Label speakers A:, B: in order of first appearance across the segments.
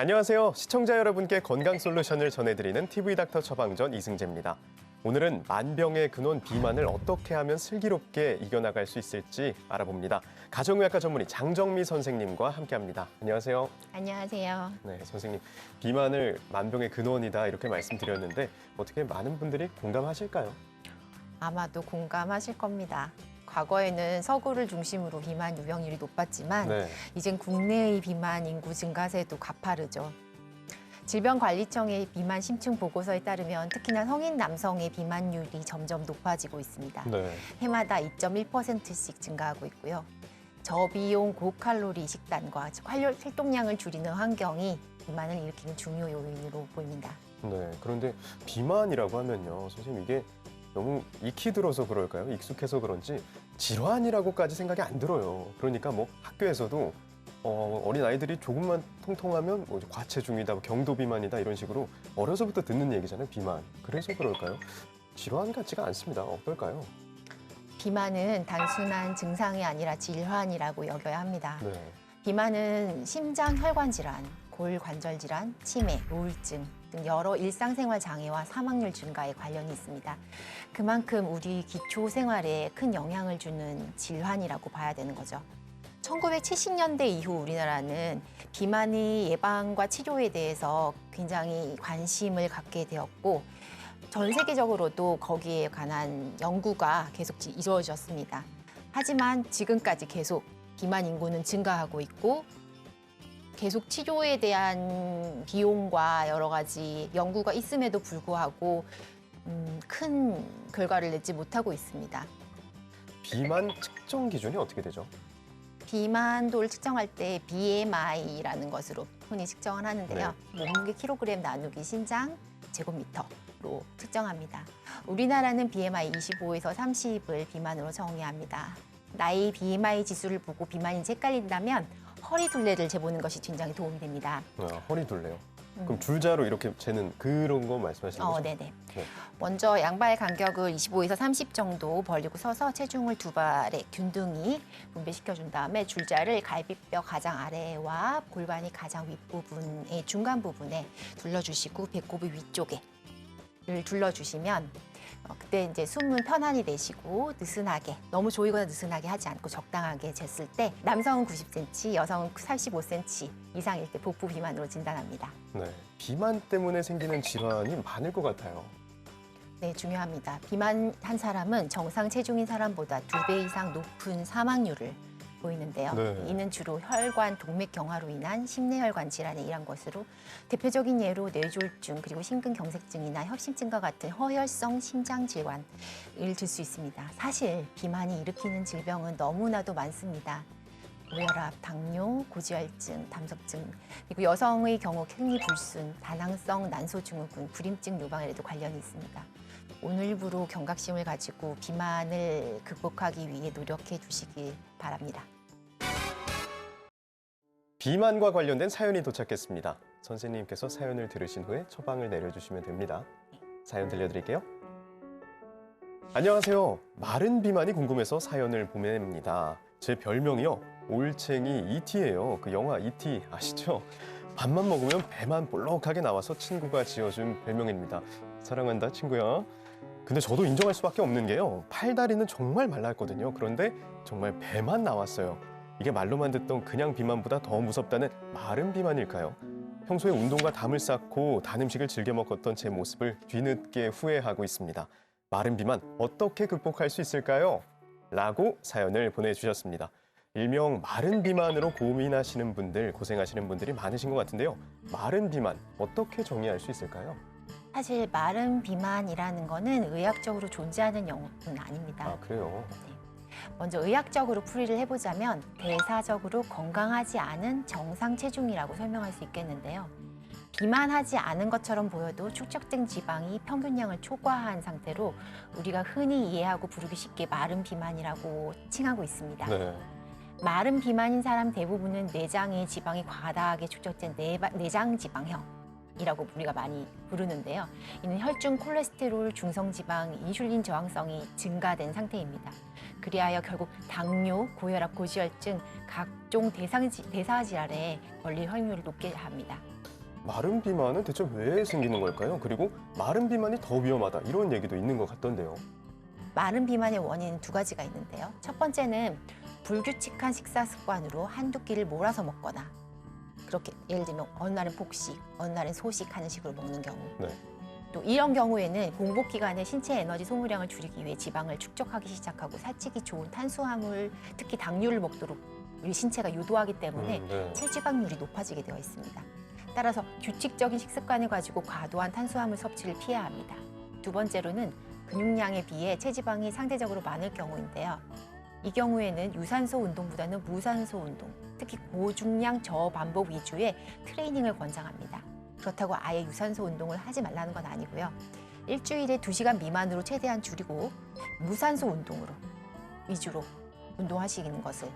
A: 안녕하세요. 시청자 여러분께 건강 솔루션을 전해드리는 TV닥터 처방전 이승재입니다. 오늘은 만병의 근원 비만을 어떻게 하면 슬기롭게 이겨나갈 수 있을지 알아봅니다. 가정의학과 전문의 장정미 선생님과 함께합니다. 안녕하세요.
B: 안녕하세요.
A: 네, 선생님. 비만을 만병의 근원이다 이렇게 말씀드렸는데 어떻게 많은 분들이 공감하실까요?
B: 아마도 공감하실 겁니다. 과거에는 서구를 중심으로 비만 유병률이 높았지만
A: 네.
B: 이젠 국내의 비만 인구 증가세도 가파르죠. 질병관리청의 비만 심층 보고서에 따르면 특히나 성인 남성의 비만율이 점점 높아지고 있습니다.
A: 네.
B: 해마다 2.1%씩 증가하고 있고요. 저비용 고칼로리 식단과 활동량을 줄이는 환경이 비만을 일으키는 중요 요인으로 보입니다.
A: 네. 그런데 비만이라고 하면요. 선생님 이게 너무 익히 들어서 그럴까요? 익숙해서 그런지 질환이라고까지 생각이 안 들어요. 그러니까 뭐 학교에서도 어린 아이들이 조금만 통통하면 뭐 과체중이다, 뭐 경도 비만이다 이런 식으로 어려서부터 듣는 얘기잖아요. 비만. 그래서 그럴까요? 질환 같지가 않습니다. 어떨까요?
B: 비만은 단순한 증상이 아니라 질환이라고 여겨야 합니다.
A: 네.
B: 비만은 심장 혈관 질환, 골관절 질환, 치매, 우울증 등 여러 일상생활 장애와 사망률 증가에 관련이 있습니다. 그만큼 우리 기초 생활에 큰 영향을 주는 질환이라고 봐야 되는 거죠. 1970년대 이후 우리나라는 비만의 예방과 치료에 대해서 굉장히 관심을 갖게 되었고 전 세계적으로도 거기에 관한 연구가 계속 이루어졌습니다. 하지만 지금까지 계속 비만 인구는 증가하고 있고 계속 치료에 대한 비용과 여러 가지 연구가 있음에도 불구하고 큰 결과를 내지 못하고 있습니다.
A: 비만 측정 기준이 어떻게 되죠?
B: 비만도를 측정할 때 BMI라는 것으로 흔히 측정을 하는데요. 몸무게 킬로그램 나누기 신장 제곱미터로 측정합니다. 우리나라는 BMI 25에서 30을 비만으로 정의합니다. 나이 BMI 지수를 보고 비만인지 헷갈린다면 허리 둘레를 재보는 것이 굉장히 도움이 됩니다.
A: 허리 둘레요. 그럼 줄자로 이렇게 재는 그런 거 말씀하시는 거죠?
B: 네네.
A: 네.
B: 먼저 양발 간격을 25에서 30 정도 벌리고 서서 체중을 두 발에 균등히 분배시켜준 다음에 줄자를 갈비뼈 가장 아래와 골반이 가장 윗부분의 중간 부분에 둘러주시고 배꼽의 위쪽에를 둘러주시면 그때 이제 숨은 편안히 내쉬고 느슨하게, 너무 조이거나 느슨하게 하지 않고 적당하게 쟀을 때 남성은 90cm, 여성은 85cm 이상일 때 복부 비만으로 진단합니다.
A: 네. 비만 때문에 생기는 질환이 많을 것 같아요.
B: 네, 중요합니다. 비만한 사람은 정상 체중인 사람보다 2배 이상 높은 사망률을 보이는데요.
A: 네.
B: 이는 주로 혈관, 동맥 경화로 인한 심내혈관 질환에 의한 것으로 대표적인 예로 뇌졸중 그리고 심근경색증이나 협심증과 같은 허혈성 심장 질환을 들 수 있습니다. 사실 비만이 일으키는 질병은 너무나도 많습니다. 고혈압, 당뇨, 고지혈증, 담석증, 그리고 여성의 경우 생리불순, 다낭성 난소증후군, 불임증 유방에도 관련이 있습니다. 오늘부로 경각심을 가지고 비만을 극복하기 위해 노력해 주시길 바랍니다.
A: 비만과 관련된 사연이 도착했습니다. 선생님께서 사연을 들으신 후에 처방을 내려주시면 됩니다. 사연 들려드릴게요. 안녕하세요. 마른 비만이 궁금해서 사연을 보냅니다. 제 별명이요. 올챙이 이티예요. 그 영화 이티 아시죠? 밥만 먹으면 배만 볼록하게 나와서 친구가 지어준 별명입니다. 사랑한다 친구야. 근데 저도 인정할 수밖에 없는 게요. 팔다리는 정말 말랐거든요. 그런데 정말 배만 나왔어요. 이게 말로만 듣던 그냥 비만보다 더 무섭다는 마른 비만일까요? 평소에 운동과 담을 쌓고 단 음식을 즐겨 먹었던 제 모습을 뒤늦게 후회하고 있습니다. 마른 비만 어떻게 극복할 수 있을까요? 라고 사연을 보내주셨습니다. 일명 마른 비만으로 고민하시는 분들, 고생하시는 분들이 많으신 것 같은데요. 마른 비만 어떻게 정의할 수 있을까요?
B: 사실 마른 비만이라는 거는 의학적으로 존재하는 용어는 아닙니다.
A: 아, 그래요?
B: 네. 먼저 의학적으로 풀이를 해보자면 대사적으로 건강하지 않은 정상 체중이라고 설명할 수 있겠는데요. 비만하지 않은 것처럼 보여도 축적된 지방이 평균량을 초과한 상태로 우리가 흔히 이해하고 부르기 쉽게 마른 비만이라고 칭하고 있습니다.
A: 네.
B: 마른 비만인 사람 대부분은 내장에 지방이 과다하게 축적된 내장 지방형이라고 우리가 많이 부르는데요. 이는 혈중 콜레스테롤, 중성지방, 인슐린 저항성이 증가된 상태입니다. 그리하여 결국 당뇨, 고혈압, 고지혈증, 각종 대사질환에 걸릴 확률을 높게 합니다.
A: 마른 비만은 대체 왜 생기는 걸까요? 그리고 마른 비만이 더 위험하다 이런 얘기도 있는 것 같던데요.
B: 마른 비만의 원인은 두 가지가 있는데요. 첫 번째는 불규칙한 식사 습관으로 한두 끼를 몰아서 먹거나 그렇게 예를 들면 어느 날은 폭식, 어느 날은 소식하는 식으로 먹는 경우.
A: 네.
B: 또 이런 경우에는 공복 기간에 신체 에너지 소모량을 줄이기 위해 지방을 축적하기 시작하고 살찌기 좋은 탄수화물, 특히 당류를 먹도록 우리 신체가 유도하기 때문에
A: 네.
B: 체지방률이 높아지게 되어 있습니다. 따라서 규칙적인 식습관을 가지고 과도한 탄수화물 섭취를 피해야 합니다. 두 번째로는 근육량에 비해 체지방이 상대적으로 많을 경우인데요. 이 경우에는 유산소 운동보다는 무산소 운동, 특히 고중량 저반복 위주의 트레이닝을 권장합니다. 그렇다고 아예 유산소 운동을 하지 말라는 건 아니고요. 일주일에 2시간 미만으로 최대한 줄이고 무산소 운동으로 위주로 운동하시는 것을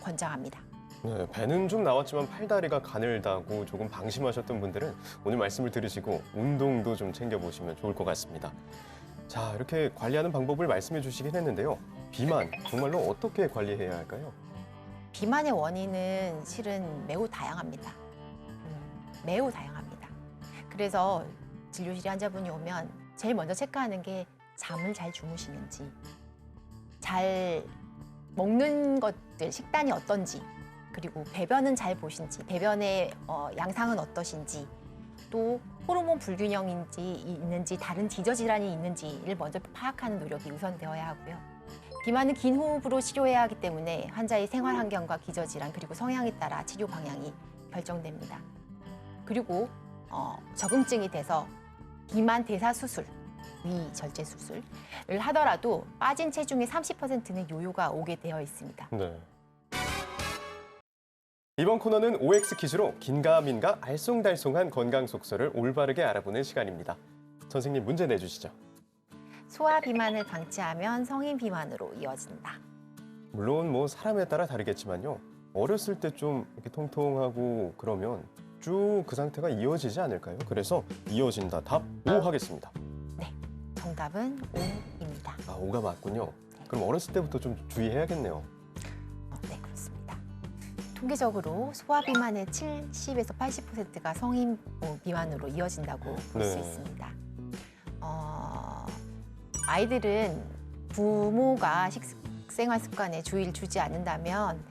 B: 권장합니다.
A: 네, 배는 좀 나왔지만 팔다리가 가늘다고 조금 방심하셨던 분들은 오늘 말씀을 들으시고 운동도 좀 챙겨보시면 좋을 것 같습니다. 자, 이렇게 관리하는 방법을 말씀해 주시긴 했는데요. 비만, 정말로 어떻게 관리해야 할까요?
B: 비만의 원인은 실은 매우 다양합니다. 매우 다양합니다. 그래서 진료실에 환자분이 오면 제일 먼저 체크하는 게 잠을 잘 주무시는지, 잘 먹는 것들, 식단이 어떤지, 그리고 배변은 잘 보신지, 배변의 양상은 어떠신지, 또 호르몬 불균형인지 있는지, 다른 기저질환이 있는지를 먼저 파악하는 노력이 우선되어야 하고요. 비만은 긴 호흡으로 치료해야 하기 때문에 환자의 생활 환경과 기저질환 그리고 성향에 따라 치료 방향이 결정됩니다. 그리고 적응증이 돼서 비만 대사 수술, 위 절제 수술을 하더라도 빠진 체중의 30%는 요요가 오게 되어 있습니다.
A: 네. 이번 코너는 OX 퀴즈로 긴가민가 알쏭달쏭한 건강 속설을 올바르게 알아보는 시간입니다. 선생님 문제 내주시죠.
B: 소아 비만을 방치하면 성인 비만으로 이어진다.
A: 물론 뭐 사람에 따라 다르겠지만요. 어렸을 때 좀 이렇게 통통하고 그러면 쭉 그 상태가 이어지지 않을까요? 그래서 이어진다. 답 O 하겠습니다.
B: 네, 정답은 O입니다.
A: 아, O가 맞군요. 그럼 어렸을 때부터 좀 주의해야겠네요.
B: 네, 그렇습니다. 통계적으로 소아 비만의 70에서 80%가 성인 비만으로 이어진다고 볼 수
A: 네.
B: 있습니다. 아이들은 부모가 식생활 습관에 주의를 주지 않는다면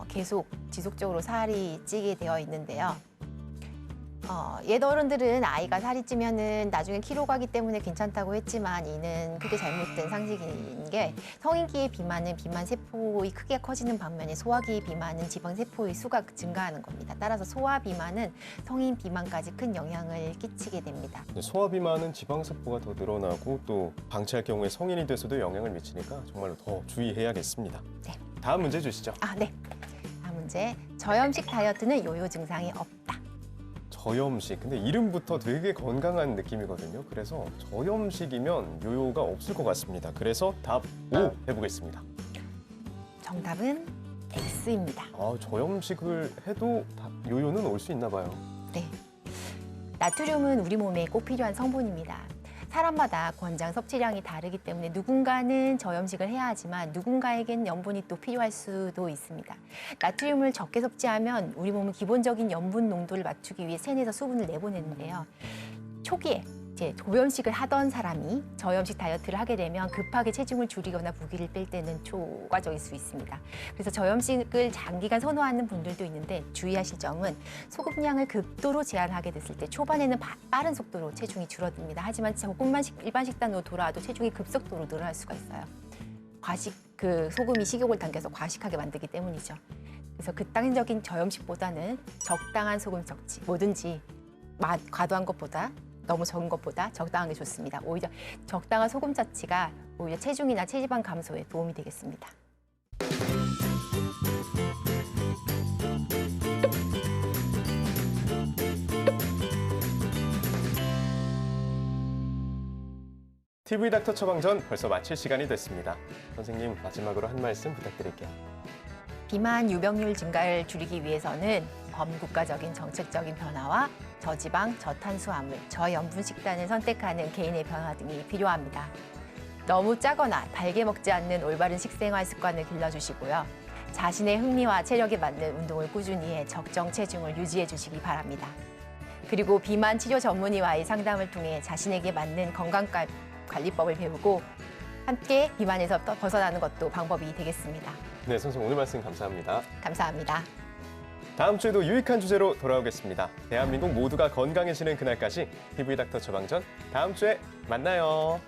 B: 계속 지속적으로 살이 찌게 되어 있는데요. 옛 어른들은 아이가 살이 찌면은 나중에 키로 가기 때문에 괜찮다고 했지만 이는 크게 잘못된 상식인 게 성인기의 비만은 비만 세포의 크기가 커지는 반면에 소아기의 비만은 지방 세포의 수가 증가하는 겁니다. 따라서 소아 비만은 성인 비만까지 큰 영향을 끼치게 됩니다.
A: 소아 비만은 지방세포가 더 늘어나고 또 방치할 경우에 성인이 돼서도 영향을 미치니까 정말로 더 주의해야겠습니다.
B: 네.
A: 다음 문제 주시죠.
B: 네. 다음 문제. 저염식 다이어트는 요요 증상이 없다.
A: 저염식. 근데 이름부터 되게 건강한 느낌이거든요. 그래서 저염식이면 요요가 없을 것 같습니다. 그래서 답 O 해보겠습니다.
B: 정답은 X입니다.
A: 아, 저염식을 해도 요요는 올 수 있나 봐요.
B: 네. 나트륨은 우리 몸에 꼭 필요한 성분입니다. 사람마다 권장 섭취량이 다르기 때문에 누군가는 저염식을 해야 하지만 누군가에겐 염분이 또 필요할 수도 있습니다. 나트륨을 적게 섭취하면 우리 몸은 기본적인 염분 농도를 맞추기 위해 체내에서 수분을 내보내는데요. 초기에 이제 저염식을 하던 사람이 저염식 다이어트를 하게 되면 급하게 체중을 줄이거나 무기를 뺄 때는 초과적일 수 있습니다. 그래서 저염식을 장기간 선호하는 분들도 있는데 주의하실 점은 소금량을 극도로 제한하게 됐을 때 초반에는 빠른 속도로 체중이 줄어듭니다. 하지만 조금만 일반 식단으로 돌아와도 체중이 급속도로 늘어날 수가 있어요. 소금이 식욕을 당겨서 과식하게 만들기 때문이죠. 그래서 극단적인 저염식보다는 적당한 소금 섭취, 뭐든지 과도한 것보다 너무 적은 것보다 적당한 게 좋습니다. 오히려 적당한 소금 섭취가 오히려 체중이나 체지방 감소에 도움이 되겠습니다.
A: TV 닥터 처방전 벌써 마칠 시간이 됐습니다. 선생님 마지막으로 한 말씀 부탁드릴게요.
B: 비만 유병률 증가를 줄이기 위해서는 범국가적인 정책적인 변화와 저지방, 저탄수화물, 저염분 식단을 선택하는 개인의 변화 등이 필요합니다. 너무 짜거나 달게 먹지 않는 올바른 식생활 습관을 길러주시고요. 자신의 흥미와 체력에 맞는 운동을 꾸준히 해 적정 체중을 유지해 주시기 바랍니다. 그리고 비만 치료 전문의와의 상담을 통해 자신에게 맞는 건강관리법을 배우고 함께 비만에서 벗어나는 것도 방법이 되겠습니다.
A: 네, 선생님 오늘 말씀 감사합니다.
B: 감사합니다.
A: 다음 주에도 유익한 주제로 돌아오겠습니다. 대한민국 모두가 건강해지는 그날까지 PV닥터 처방전 다음 주에 만나요.